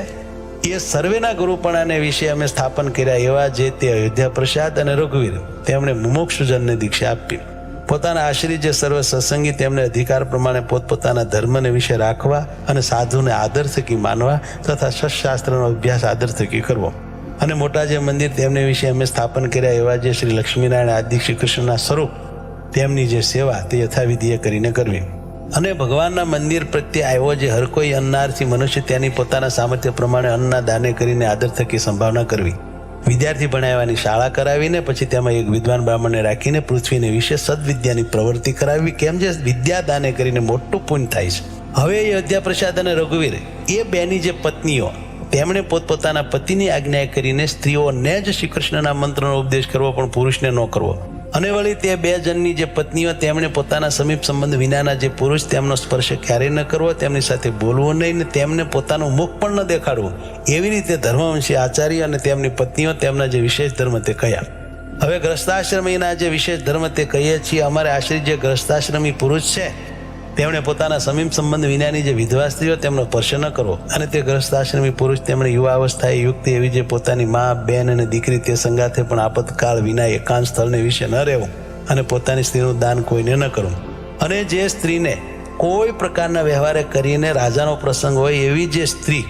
એ સર્વેના ગુરુપણાને વિશે અમે સ્થાપન કર્યા એવા જે તે અયોધ્યા પ્રસાદ અને રઘુવીર તેમણે મુમુક્ષુજનને દીક્ષા આપી. પોતાના આશ્રી જે સર્વ સત્સંગી તેમને અધિકાર પ્રમાણે પોતપોતાના ધર્મને વિશે રાખવા, અને સાધુને આદર થકી માનવા, તથા સત્શાસ્ત્રનો અભ્યાસ આદર થકી કરવો. અને મોટા જે મંદિર તેમને વિશે અમે સ્થાપન કર્યા એવા જે શ્રી લક્ષ્મીનારાયણ આદિ શ્રી કૃષ્ણના સ્વરૂપ તેમની જે સેવા તે યથાવિધિએ કરીને કરવી. અને ભગવાનના મંદિર પ્રત્યે આવ્યો જે હર કોઈ અન્નાર્થી મનુષ્ય તેની પોતાના સામર્થ્ય પ્રમાણે અન્નના દાને કરીને આદર થકી સંભાવના કરવી. વિદ્યાર્થી ભણાવવાની શાળા કરાવીને પછી તેમાં એક વિદ્વાન બ્રાહ્મણને રાખીને પૃથ્વીને વિશે સદવિદ્યાની પ્રવૃત્તિ કરાવવી, કેમ જે વિદ્યા દાને કરીને મોટું પુણ્ય થાય છે. હવે અયોધ્યા પ્રસાદ અને રઘુવીર એ બેની જે પત્નીઓ તેમણે પોતપોતાના પતિની આજ્ઞા કરીને સ્ત્રીઓને જ શ્રી કૃષ્ણના મંત્રનો ઉપદેશ કરવો, પણ પુરુષને ન કરવો. અને વળી તે બે જણની જે પત્નીઓ તેમણે પોતાના સમીપ સંબંધ વિનાના જે પુરુષ તેમનો સ્પર્શ ક્યારેય ન કરવો, તેમની સાથે બોલવું નહીં, ને તેમને પોતાનું મુખ પણ ન દેખાડવું. એવી રીતે ધર્મવંશી આચાર્ય અને તેમની પત્નીઓ તેમના જે વિશેષ ધર્મ તે કયા. હવે ગ્રસ્તાશ્રમીના જે વિશેષ ધર્મ તે કહીએ છીએ. અમારે આશ્રિત જે ગ્રસ્તાશ્રમી પુરુષ છે તેમણે પોતાના સમીપ સંબંધ વિનાની જે વિધવા સ્ત્રીઓ તેમનો સ્પર્શ ન કરવો. અને તે ગ્રસ્તાશ્રમી પુરુષ તેમણે યુવા અવસ્થાએ યુક્ત એવી જે પોતાની મા, બેન અને દીકરી તે સંગાથે પણ આપતકાળ વિના એકાંત સ્થળને વિશે ન રહેવું, અને પોતાની સ્ત્રીનું દાન કોઈને ન કરવું. અને જે સ્ત્રીને કોઈ પ્રકારના વ્યવહારે કરીને રાજાનો પ્રસંગ હોય એવી જે સ્ત્રી,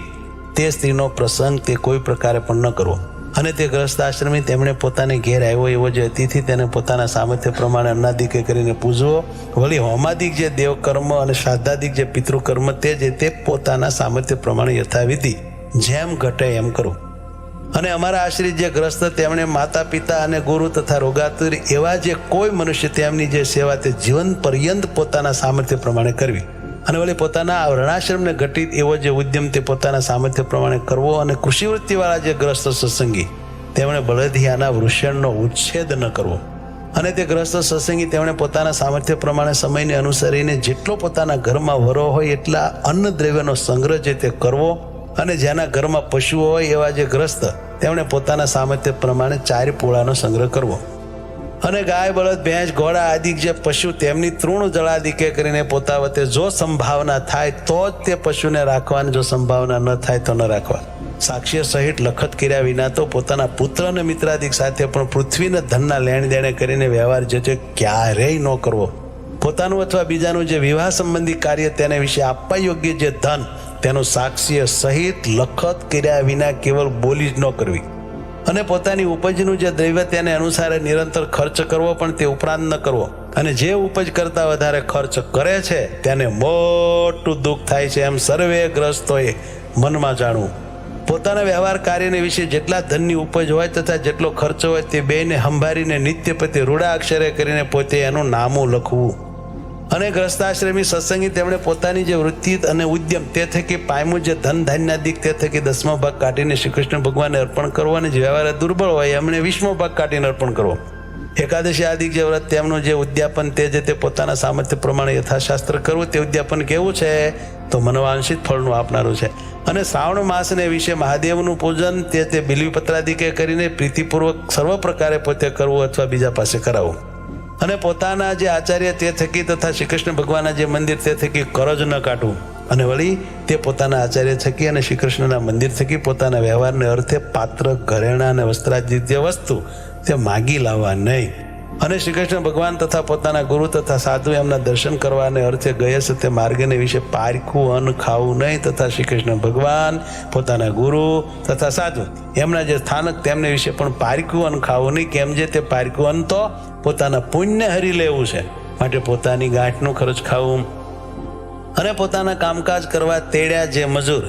તે સ્ત્રીનો પ્રસંગ તે કોઈ પ્રકારે પણ ન કરવો. અને તે ગ્રસ્ત આશ્રમી તેમણે પોતાને ઘેર આવ્યો એવો જે અતિથિ તેને પોતાના સામર્થ્ય પ્રમાણે અન્નાદિક કરીને પૂજવો. વળી હોમાદિક જે દેવકર્મ અને શ્રાદ્ધાદિક જે પિતૃકર્મ તે પોતાના સામર્થ્ય પ્રમાણે યથાવિધિ જેમ ઘટે એમ કરવું. અને અમારા આશ્રિત જે ગ્રસ્ત તેમણે માતા પિતા અને ગુરુ તથા રોગાતુર એવા જે કોઈ મનુષ્ય તેમની જે સેવા તે જીવન પર્યંત પોતાના સામર્થ્ય પ્રમાણે કરવી. અને વળી પોતાના વર્ણાશ્રમને ઘટિત એવો જે ઉદ્યમ તે પોતાના સામર્થ્ય પ્રમાણે કરવો. અને કૃષિવૃત્તિવાળા જે ગ્રસ્ત સત્સંગી તેમણે બળદિયાના વૃષણનો ઉચ્છેદ ન કરવો. અને તે ગ્રસ્ત સત્સંગી તેમણે પોતાના સામર્થ્ય પ્રમાણે સમયને અનુસરીને જેટલો પોતાના ઘરમાં વરો હોય એટલા અન્ન દ્રવ્યનો સંગ્રહ જે તે કરવો. અને જેના ઘરમાં પશુઓ હોય એવા જે ગ્રસ્ત તેમણે પોતાના સામર્થ્ય પ્રમાણે 4 પોળાનો સંગ્રહ કરવો. અને ગાય બળદ ભેંસ ઘોડા આદિ જે પશુ તેમની તૃણ જળાદિકે કરીને પોતા વતે જો સંભાવના થાય તો જ તે પશુને રાખવાની, જો સંભાવના ન થાય તો ન રાખવા. સાક્ષ્ય સહિત લખત કર્યા વિના તો પોતાના પુત્ર અને મિત્રાદિક સાથે પણ પૃથ્વીના ધનના લેણ દેણે કરીને વ્યવહાર જે છે ક્યારેય ન કરવો. પોતાનું અથવા બીજાનું જે વિવાહ સંબંધી કાર્ય તેને વિશે આપવા યોગ્ય જે ધન તેનું સાક્ષ્ય સહિત લખત કર્યા વિના કેવળ બોલી જ ન કરવી. અને પોતાની ઉપજનું જે દ્રવ્ય તેને અનુસારે નિરંતર ખર્ચ કરવો, પણ તે ઉપરાંત ન કરવો. અને જે ઉપજ કરતા વધારે ખર્ચ કરે છે તેને મોટું દુઃખ થાય છે એમ સર્વે ગ્રસ્તોએ મનમાં જાણવું. પોતાના વ્યવહાર કાર્યને વિશે જેટલા ધનની ઉપજ હોય તથા જેટલો ખર્ચ હોય તે બેને સંભાળીને નિત્ય પ્રત્યે રૂડા અક્ષરે કરીને પોતે એનું નામું લખવું. અને ગ્રસ્તાશ્રમી સત્સંગી તેમણે પોતાની જે વૃત્તિ અને ઉદ્યમ તે થકી પામ્યું જે ધન ધાન્યાદિક તે થકી 10મો ભાગ કાઢીને શ્રી કૃષ્ણ ભગવાનને અર્પણ કરવો. અને જે વ્યવહાર દુર્બળ હોય એમણે 20મો ભાગ કાઢીને અર્પણ કરવો. એકાદશી આદિક જે વ્રત તેમનું જે ઉદ્યાપન તે પોતાના સામર્થ્ય પ્રમાણે યથાશાસ્ત્ર કરવું. તે ઉદ્યાપન કેવું છે તો મનવાંશિત ફળનું આપનારું છે. અને શ્રાવણ માસને વિશે મહાદેવનું પૂજન તે બિલ્વીપત્રાદિકે કરીને પ્રીતિપૂર્વક સર્વ પ્રકારે પોતે કરવું અથવા બીજા પાસે કરાવવું. અને પોતાના જે આચાર્ય તે થકી તથા શ્રી કૃષ્ણ ભગવાનના જે મંદિર તે થકી કરજ ન કાઢવું. અને વળી તે પોતાના આચાર્ય થકી અને શ્રી કૃષ્ણના મંદિર થકી પોતાના વ્યવહારને અર્થે પાત્ર ઘરેણા અને વસ્ત્રાદિ જે વસ્તુ તે માગી લાવવા નહીં. અને શ્રી કૃષ્ણ ભગવાન તથા પોતાના ગુરુ તથા સાધુ એમના દર્શન કરવાને અર્થે ગયે છે તે માર્ગને વિશે પારખું અન્ન ખાવું નહીં. તથા શ્રી કૃષ્ણ ભગવાન પોતાના ગુરુ તથા સાધુ એમના જે સ્થાનક તેમને વિશે પણ પારખું અન્ન ખાવું નહીં. કેમ જે તે પારખું અન્ન તો પોતાના પુણ્ય હરી લેવું છે, માટે પોતાની ગાંઠનું ખર્ચ ખાવું. અને પોતાના કામકાજ કરવા તેડ્યા જે મજૂર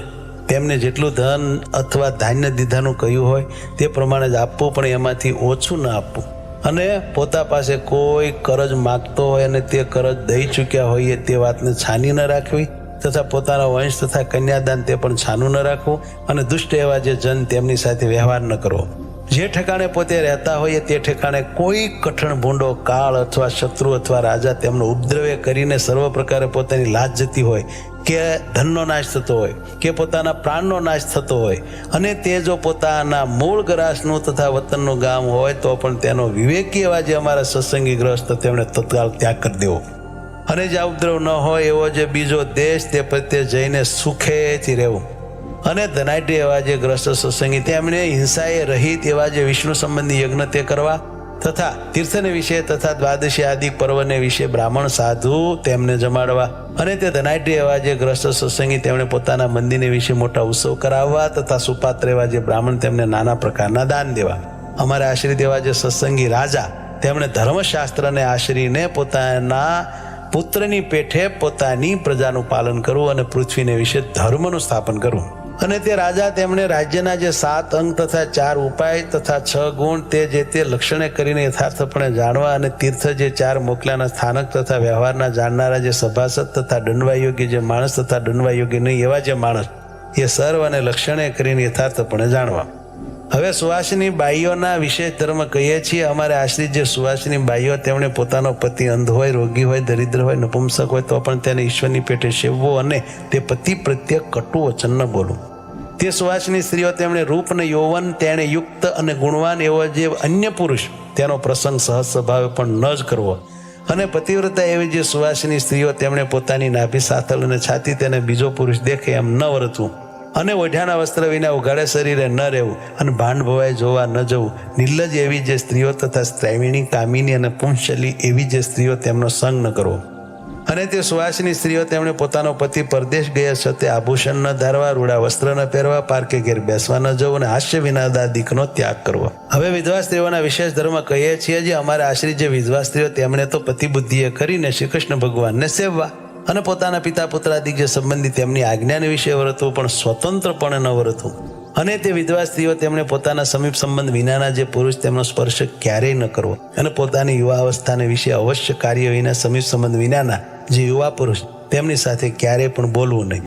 તેમને જેટલું ધન અથવા ધાન્ય દીધાનું કહ્યું હોય તે પ્રમાણે જ આપવું, પણ એમાંથી ઓછું ન આપવું. અને પોતા પાસે કોઈ કરજ માગતો હોય અને તે કરજ દઈ ચૂક્યા હોઈએ તે વાતને છાની ન રાખવી. તથા પોતાના વંશ તથા કન્યાદાન તે પણ છાનું ન રાખવું. અને દુષ્ટ એવા જે જન તેમની સાથે વ્યવહાર ન કરવો. જે ઠેકાણે પોતે રહેતા હોઈએ તે ઠેકાણે કોઈ કઠણ ભૂંડો કાળ અથવા શત્રુ અથવા રાજા તેમનો ઉપદ્રવ્ય કરીને સર્વ પ્રકારે પોતાની લાજ જતી હોય કે ધનનો નાશ થતો હોય કે પોતાના પ્રાણનો નાશ થતો હોય, અને તે જો પોતાના મૂળ ગ્રાસનું તથા વતનનું ગામ હોય તો પણ તેનો વિવેકી એવા જે અમારા સત્સંગી ગ્રસ્ત તેમણે તત્કાળ ત્યાગ કરી દેવો. અને જે ઉપદ્રવ ન હોય એવો જે બીજો દેશ તે પ્રત્યે જઈને સુખેથી રહેવું. અને ધનાઢ્ય એવા જે ગ્રસ્ત સત્સંગી તેમણે હિંસાએ રહિત એવા જે વિષ્ણુ સંબંધી યજ્ઞ તે કરવા. તથા તીર્થને વિશે તથા દ્વાદશી આદિ પર્વને વિશે બ્રાહ્મણ સાધુ તેમને જમાડવા. અને તે ધનાઢ્ય એવા જે ગ્રસ્ત સત્સંગી તેમણે પોતાના મંદિરને વિશે મોટા ઉત્સવ કરાવવા. તથા સુપાત્ર એવા જે બ્રાહ્મણ તેમને નાના પ્રકારના દાન દેવા. અમારે આશ્રિત એવા જે સત્સંગી રાજા તેમણે ધર્મશાસ્ત્રને આશરીને પોતાના પુત્રની પેઠે પોતાની પ્રજાનું પાલન કરવું અને પૃથ્વીને વિશે ધર્મનું સ્થાપન કરવું. અને તે રાજા તેમણે રાજ્યના જે 7 અંગ તથા 4 ઉપાય તથા 6 ગુણ તે લક્ષણે કરીને યથાર્થપણે જાણવા. અને તીર્થ જે 4 મોકલાના સ્થાનક તથા વ્યવહારના જાણનારા જે સભાસદ તથા દંડવા યોગ્ય જે માણસ તથા દંડવા યોગ્ય નહીં એવા જે માણસ એ સર્વ અને લક્ષણે કરીને યથાર્થપણે જાણવા. હવે સુવાસિની બાઈઓના વિશેષ ધર્મ કહીએ છીએ. અમારે આશ્રિત જે સુવાસિની બાઈઓ તેમણે પોતાનો પતિ અંધ હોય, રોગી હોય, દરિદ્ર હોય, નપુંસક હોય તો પણ તેને ઈશ્વરની પેટે સેવવો અને તે પતિ પ્રત્યે કટુ વચન ન બોલવું. તે સુવાસિની સ્ત્રીઓ તેમણે રૂપ અને યૌવન તેણે યુક્ત અને ગુણવાન એવો જે અન્ય પુરુષ તેનો પ્રસંગ સહજ સ્વભાવે પણ ન જ કરવો. અને પતિવ્રતા એવી જે સુવાસિની સ્ત્રીઓ તેમણે પોતાની નાભી સાથળ અને છાતી તેને બીજો પુરુષ દેખે એમ ન વર્તવું. અને ઓઢાના વસ્ત્ર વિના ઉઘાડે શરીરે ન રહેવું. અને ભાંડ ભવાય જોવા ન જવું. નિર્લજ એવી જે સ્ત્રીઓ તથા સ્ત્રૈવિણી કામિની અને પુંશલી એવી જે સ્ત્રીઓ તેમનો સંગ ન કરવો. અને તે સુવાસની સ્ત્રીઓ તેમણે પોતાનો પતિ પરદેશ ગયા છતાં આભૂષણ ન ધારવા, રૂડા વસ્ત્ર ન પહેરવા, પારકે ઘેર બેસવા ન જવું અને હાસ્ય વિનાદાદિકનો ત્યાગ કરવો. હવે વિધવા સ્ત્રીઓના વિશેષ ધર્મ કહીએ છીએ જે અમારા આશ્રિત જે વિધવા સ્ત્રીઓ તેમણે તો પતિ બુદ્ધિએ કરીને શ્રી કૃષ્ણ ભગવાનને સેવવા અને પોતાના પિતા પુત્રાદિક જે સંબંધી તેમની આજ્ઞાને વિશે વર્તવું, પણ સ્વતંત્રપણે ન વર્તવું. અને તે વિધવા સ્ત્રીઓ તેમણે પોતાના સમીપ સંબંધ વિનાના જે પુરુષ તેમનો સ્પર્શ ક્યારેય ન કરવો અને પોતાની યુવા અવસ્થાને વિશે અવશ્ય કાર્ય વિના સમીપ સંબંધ વિનાના જે યુવા પુરુષ તેમની સાથે ક્યારેય પણ બોલવું નહીં.